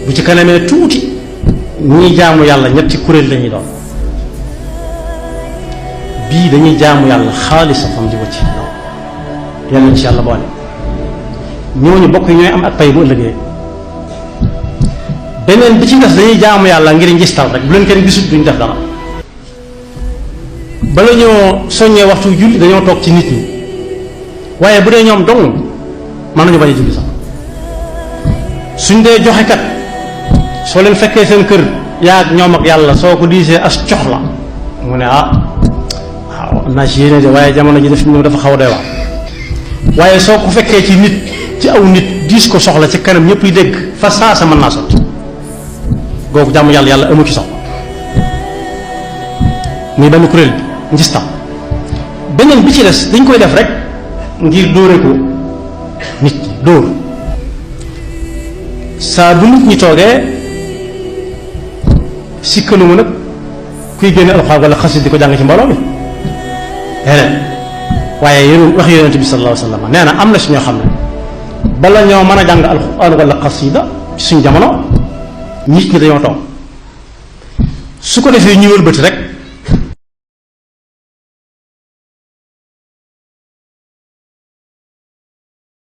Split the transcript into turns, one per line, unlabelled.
bu ci kanamee tuuti ñii jaamu yàlla ñetti kuréel lañuy doon bii dañuy jaamu yàlla xaalisatan di wacc yàlla ci yàlla boole ñooñu bokk ñooy am ak pay bu ëllëgee beneen bi ci des dañuy jaamu yàlla ngir ngistal rek bu leen kenn gisut duñ def dara bala ñoo soññee waxtu julli dañoo toog ci nit ñi waaye bu dee ñoom dong mën nañu bañ a julli sax suñ dee joxe kat soo leen fekkee seen kër yaa ak ñoom ak yàlla soo ko diisee as cox la mu ne waaw naa ci yéene de waaye jamono ji def ñoom dafa xaw a doy waar waaye soo ko fekkee ci nit ci aw nit diis ko soxla ci kanam ñëpp yi dégg fa saasa mën naa sotti googu jàmm yàlla amu ci soxla muy benn kuréel bi ngistam beneen bi ci des dañ koy def rek ngir dóore ko nit ñi dóor saa bu nit ñi toogee sikkaluma nag kuy génne alxuraan wala xasit di ko jàng ci mbooloo mi déedéet waaye yéen wax yonent bi sallallahu alayhi wa sallam nee na am na si ñoo xam ne bala ñoo mën a jàng alxuraan wala xasida ci suñ jamono nit ñi dañoo toog su ko defee ñu wëlbati rek